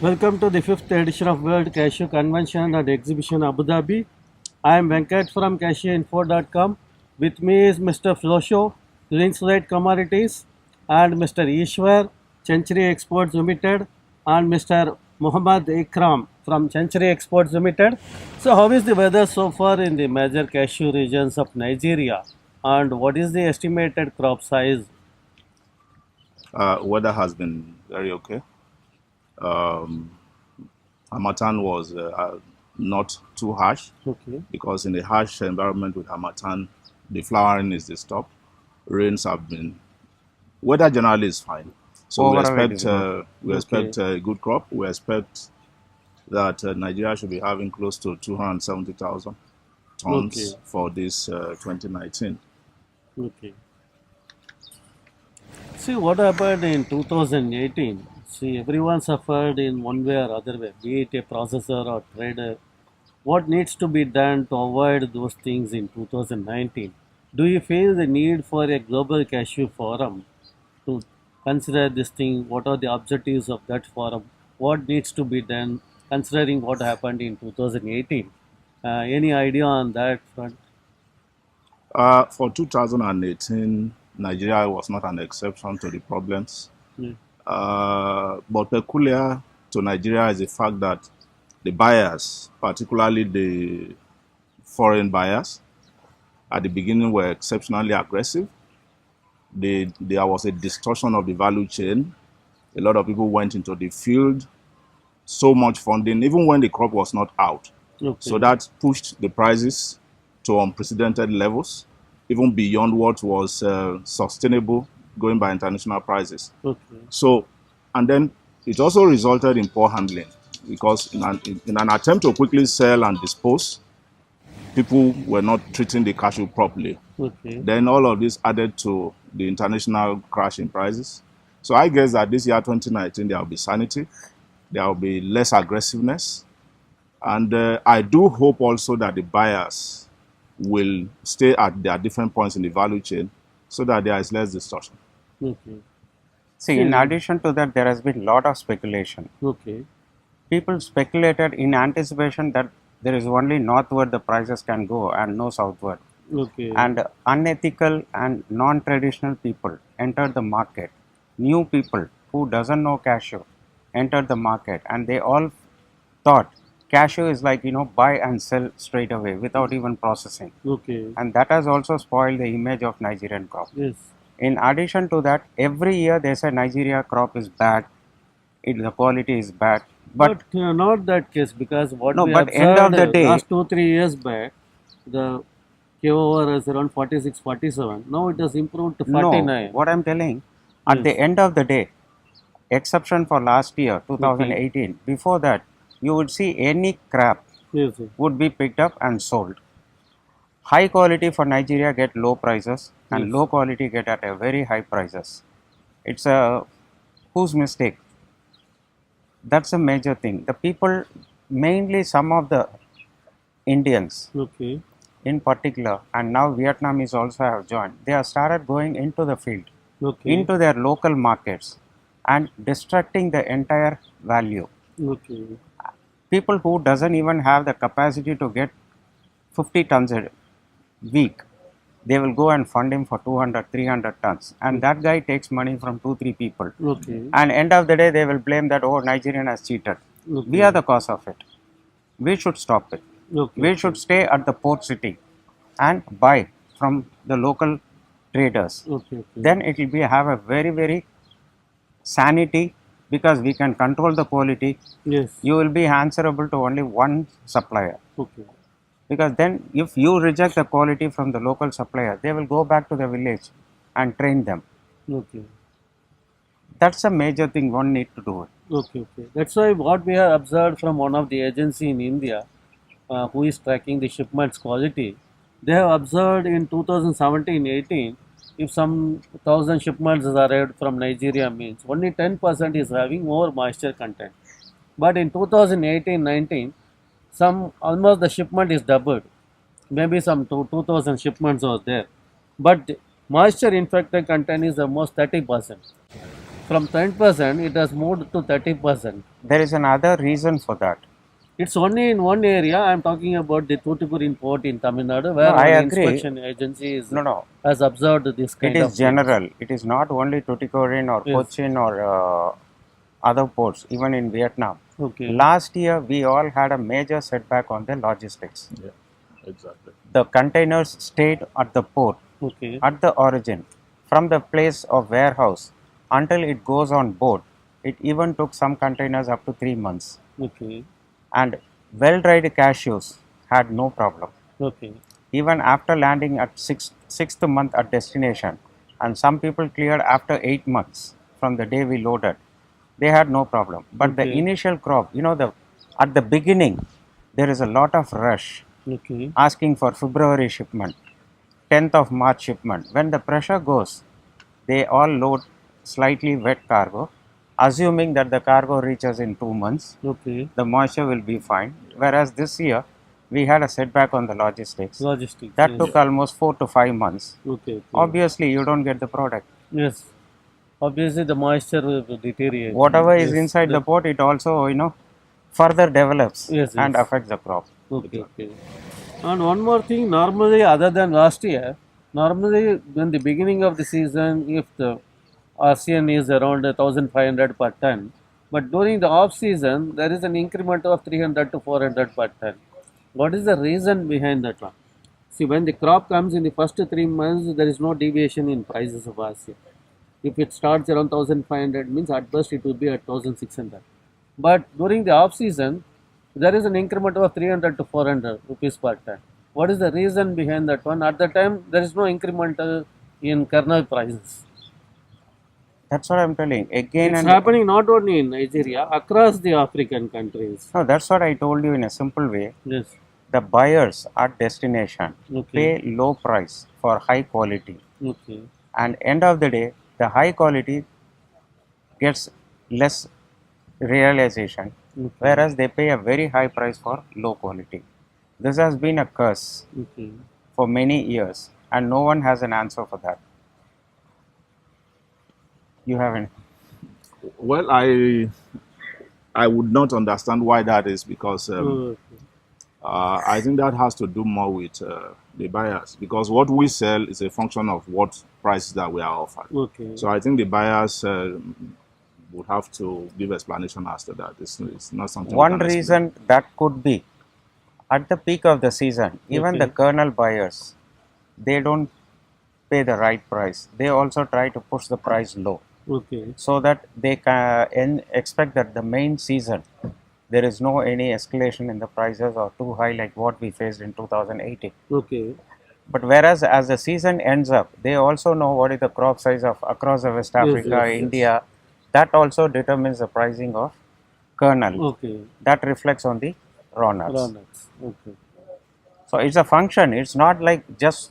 Welcome to the fifth edition of World Cashew Convention and Exhibition Abu Dhabi. I am Venkat from CashewInfo.com. With me is Mr. Folusho, Linkside Commodities, and Mr. Ishwar, Century Exports Limited, and Mr. Muhammad Ikram from Century Exports Limited. So, how is the weather so far in the major cashew regions of Nigeria? And what is the estimated crop size? Weather has been very okay. Um, Harmattan was not too harsh Okay. because in a harsh environment with Harmattan, the flowering is disturbed. Rains have been. Weather generally is fine. So Overall, it is good. we Okay. expect a good crop. We expect that Nigeria should be having close to 270,000 Okay. tons for this 2019. Okay. See what happened in 2018. See, everyone suffered in one way or other way, be it a processor or trader. What needs to be done to avoid those things in 2019? Do you feel the need for a global cashew forum to consider this thing? What are the objectives of that forum? What needs to be done considering what happened in 2018? Any idea on that front? For 2018, Nigeria was not an exception to the problems. Yeah. But peculiar to Nigeria is the fact that the buyers, particularly the foreign buyers, at the beginning were exceptionally aggressive. There was a distortion of the value chain. A lot of people went into the field, so much funding, even when the crop was not out. So Okay. that pushed the prices to unprecedented levels, even beyond what was sustainable going by international prices. Okay. So, and then it also resulted in poor handling because in an attempt to quickly sell and dispose, people were not treating the cashew properly. Okay. Then all of this added to the international crash in prices. So I guess that this year, 2019, there will be sanity, there will be less aggressiveness, and I do hope also that the buyers will stay at their different points in the value chain so that there is less distortion. Okay. See, in addition to that, there has been a lot of speculation. Okay. People speculated in anticipation that there is only northward the prices can go and no southward. Okay. And unethical and non-traditional people entered the market. New people who doesn't know cashew entered the market, and they all thought cashew is like buy and sell straight away without even processing, Okay. and that has also spoiled the image of Nigerian crop. Yes. In addition to that, every year they say Nigeria crop is bad, the quality is bad. But But not that case because what no, we but end observed of the day, last 2 3 years back, the KOR is around 46, 47. Now it has improved to no, 49. what I'm telling, at the Yes. end of the day, exception for last year, Okay. 2018, before that, you would see any crop Yes. Yes. would be picked up and sold. High quality for Nigeria get low prices, and Yes. low quality get at a very high prices. It's a whose mistake? That's a major thing. The people, mainly some of the Indians Okay. in particular, and now Vietnamese also have joined, they have started going into the field, Okay. into their local markets, and destructing the entire value. Okay. People who doesn't even have the capacity to get 50 tons a week, they will go and fund him for 200, 300 tons, and that guy takes money from 2, 3 people. Okay. And end of the day, they will blame that, oh, Nigerian has cheated. Okay. We are the cause of it. We should stop it. Okay. We should stay at the port city and buy from the local traders. Okay. Okay. Then it will be have a very, very sanity, because we can control the quality. Yes. You will be answerable to only one supplier, Okay. because then if you reject the quality from the local supplier, they will go back to the village and train them. Okay. That's a major thing one need to do it. Okay. Okay. That's why what we have observed from one of the agency in India, who is tracking the shipments quality, they have observed in 2017-18, if some 1,000 shipments is arrived from Nigeria means only 10% is having more moisture content. But in 2018-19, some almost the shipment is doubled. Maybe some 2,000 shipments are there. But moisture infected content is almost 30%. From 10%, it has moved to 30%. There is another reason for that. It's only in one area. I'm talking about the Tuticorin port in Tamil Nadu, No, where I one agree. inspection agency No. has observed this It kind is of things. general. It is not only Tuticorin or Yes. Cochin or other ports, even in Vietnam. Okay. Last year, we all had a major setback on the logistics. Yeah, exactly. The containers stayed at the port, Okay. at the origin, from the place of warehouse until it goes on board. It even took some containers up to 3 months. Okay. And well dried cashews had no problem. Okay. Even after landing at sixth month at destination, and some people cleared after 8 months from the day we loaded, they had no problem. But the Okay. initial crop, at the beginning, there is a lot of rush Okay. asking for February shipment, 10th of March shipment. When the pressure goes, they all load slightly wet cargo, assuming that the cargo reaches in 2 months, Okay. the moisture will be fine. Whereas this year, we had a setback on the logistics. Logistics. That Yes. took almost 4 to 5 months. Okay. Okay. Obviously, you don't get the product. Yes. Obviously, the moisture will deteriorate. Whatever is Yes. inside the pot, it also, further develops Yes, and yes. affects the crop. Okay. Okay. And one more thing, normally, other than last year, normally, in the beginning of the season, if the RCN is around 1,500 per ton, but during the off season, there is an increment of 300 to 400 per ton. What is the reason behind that one? See, when the crop comes in the first 3 months, there is no deviation in prices of RCN. If it starts around 1,500, means at best it will be at 1,600. But during the off season, there is an increment of 300 to 400 rupees per ton. What is the reason behind that one? At the time, there is no incremental in kernel prices. That's what I'm telling. Again It's and happening not only in Nigeria, across the African countries. no, that's what I told you in a simple way. Yes. The buyers at destination Okay. pay low price for high quality, Okay. and end of the day, the high quality gets less realization, Okay. whereas they pay a very high price for low quality. This has been a curse Okay. for many years, and no one has an answer for that. You haven't. Well, I would not understand why that is, because Okay. I think that has to do more with the buyers, because what we sell is a function of what prices that we are offered. Okay. So I think the buyers would have to give explanation as to that. It's not something. we One can explain. reason that could be at the peak of the season, even the Okay. kernel buyers, they don't pay the right price. They also try to push the price low Okay. so that they can expect that the main season there is no any escalation in the prices or too high like what we faced in 2018. Okay. But whereas as the season ends up, they also know what is the crop size of across the West Africa, yes. India. That also determines the pricing of kernel. Okay. That reflects on the raw nuts. Raw nuts. Okay. So it's a function. It's not like just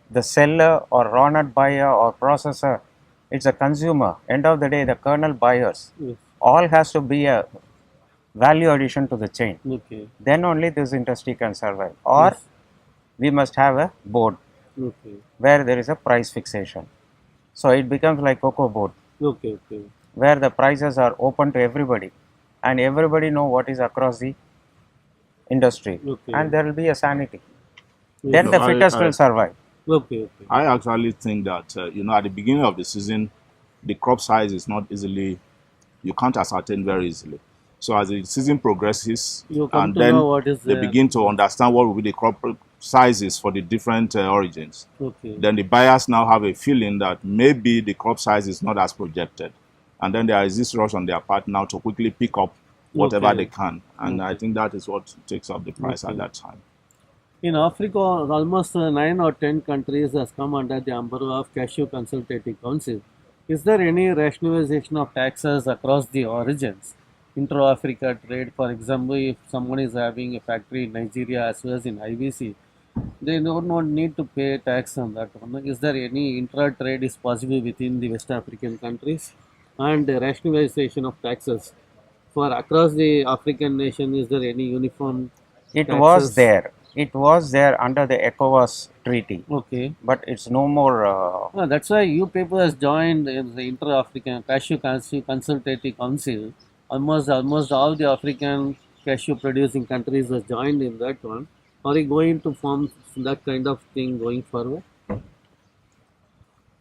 the seller or raw nut buyer or processor. It's a consumer. End of the day, the kernel buyers Yes. all has to be a value addition to the chain. Okay. Then only this industry can survive. Or Yes. we must have a board Okay. where there is a price fixation. So it becomes like cocoa board Okay. Okay. where the prices are open to everybody and everybody know what is across the industry, Okay. and there will be a sanity. Yes. Then No, the fittest will survive. Okay. Okay. I actually think that at the beginning of the season, the crop size is not easily, you can't ascertain very easily. So as the season progresses, You come and to then know what is they there. begin to understand what will be the crop sizes for the different origins. Okay. Then the buyers now have a feeling that maybe the crop size is not as projected, and then there is this rush on their part now to quickly pick up whatever Okay. they can, and I Okay. think that is what takes up the price Okay. at that time. In Africa, almost 9 or 10 countries has come under the umbrella of Cashew Consultative Council. Is there any rationalization of taxes across the origins? Intra-Africa trade, for example, if someone is having a factory in Nigeria as well as in IVC, they do not need to pay tax on that one. Is there any intra-trade is possible within the West African countries? And the rationalization of taxes for across the African nation, is there any uniform It was taxes? there. It was there under the ECOWAS treaty, Okay. but it's no more. That's why you people has joined in the Inter-African Cashew Consultative Council. Almost all the African cashew producing countries has joined in that one. Are you going to form that kind of thing going forward?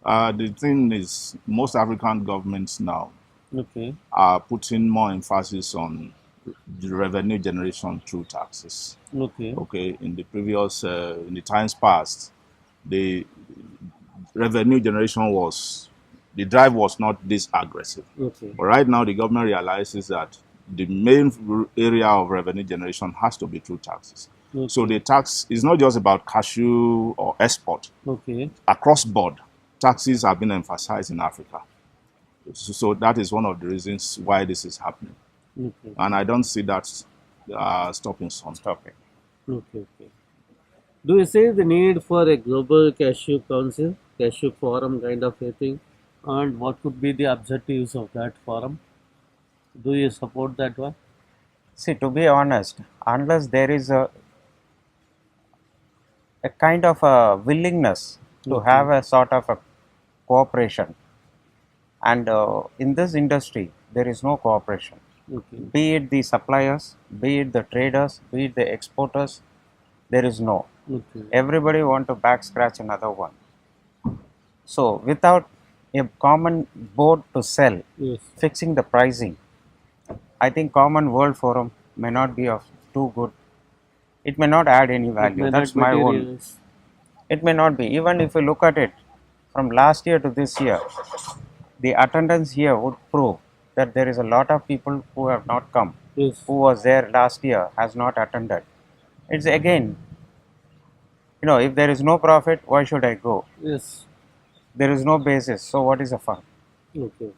The thing is, most African governments now Okay. are putting more emphasis on the revenue generation through taxes. Okay. Okay, in the times past, the revenue generation the drive was not this aggressive. Okay. But right now, the government realizes that the main area of revenue generation has to be through taxes. Okay. So the tax is not just about cashew or export. Okay. Across board, taxes have been emphasized in Africa. So that is one of the reasons why this is happening. Okay. And I don't see that stopping soon. Topic. Okay. Do you see the need for a global cashew council, cashew forum kind of a thing? And what could be the objectives of that forum? Do you support that one? See, to be honest, unless there is a kind of a willingness to Okay. have a sort of a cooperation, and in this industry there is no cooperation, Okay. be it the suppliers, be it the traders, be it the exporters, there is no. Okay. Everybody want to back scratch another one. So without a common board to sell, Yes. fixing the pricing, I think common world forum may not be of too good. It may not add any It value. may That's not my own. materialize. It may not be. Even if you look at it from last year to this year, the attendance here would prove that there is a lot of people who have not come. Yes. Who was there last year has not attended. It's again, if there is no profit, why should I go? Yes. There is no basis. So what is the fun? Okay.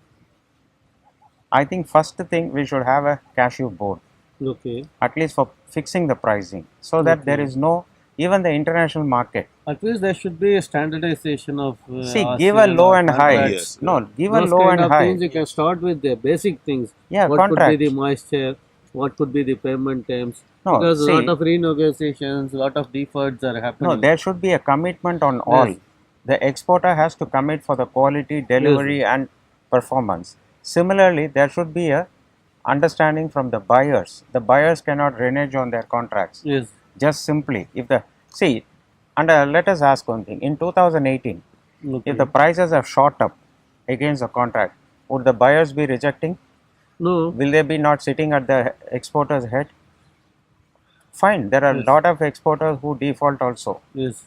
I think first thing we should have a cashew board, Okay. at least for fixing the pricing, so that there Okay. is no, even the international market. At least there should be a standardization of See, give a ASEAN low or and high. contracts. Yes. No, give a Those low kind and of high. things you can start with the basic things. Yeah, What could be contract. the moisture? What could be the payment terms? No, Because a lot see, of renegotiations, a lot of deferreds are no, happening. there should be a commitment on all. Yes. The exporter has to commit for the quality, delivery, and performance. Similarly, there should be a understanding from the buyers. The buyers cannot renege on their contracts. Yes. Just simply, if the see, and let us ask one thing. In 2018, Okay. if the prices have shot up against the contract, would the buyers be rejecting? No. Will they be not sitting at the exporter's head? Fine, there are a Yes. lot of exporters who default also. Yes.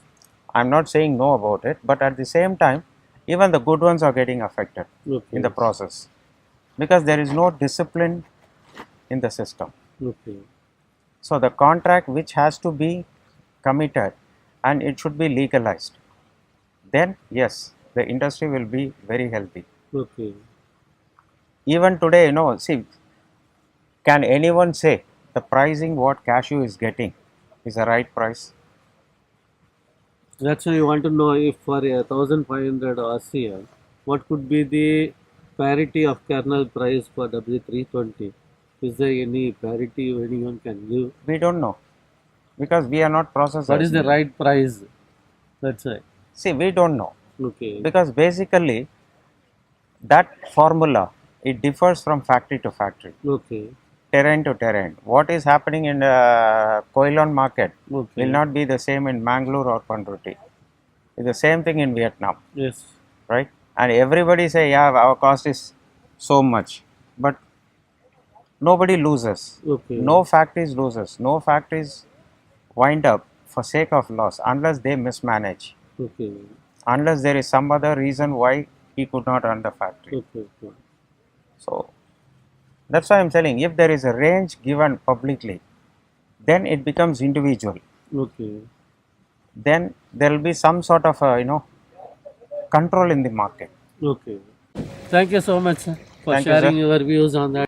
I'm not saying no about it, but at the same time, even the good ones are getting affected Okay. in the process because there is no discipline in the system. Okay. So, the contract which has to be committed and it should be legalized, then yes, the industry will be very healthy. Okay. Even today, see, can anyone say the pricing what cashew is getting is the right price? That's why you want to know if for 1,500 RCL, what could be the parity of kernel price for W320? Is there any parity anyone can give? We don't know because we are not processors. What is the right price? That's why. See, we don't know Okay. because basically that formula it differs from factory to factory, Okay. terrain to terrain. What is happening in Koilon market Okay. will not be the same in Mangalore or Panruti. It's the same thing in Vietnam, Yes. right? And everybody say, yeah, our cost is so much, but nobody loses. Okay. No factories loses. No factories wind up for sake of loss unless they mismanage. Okay. Unless there is some other reason why he could not run the factory. Okay. Okay. So that's why I'm telling, if there is a range given publicly, then it becomes individual. Okay. Then there will be some sort of control in the market. Okay. Thank you so much, sir, for Thank you, sharing sir. your views on that.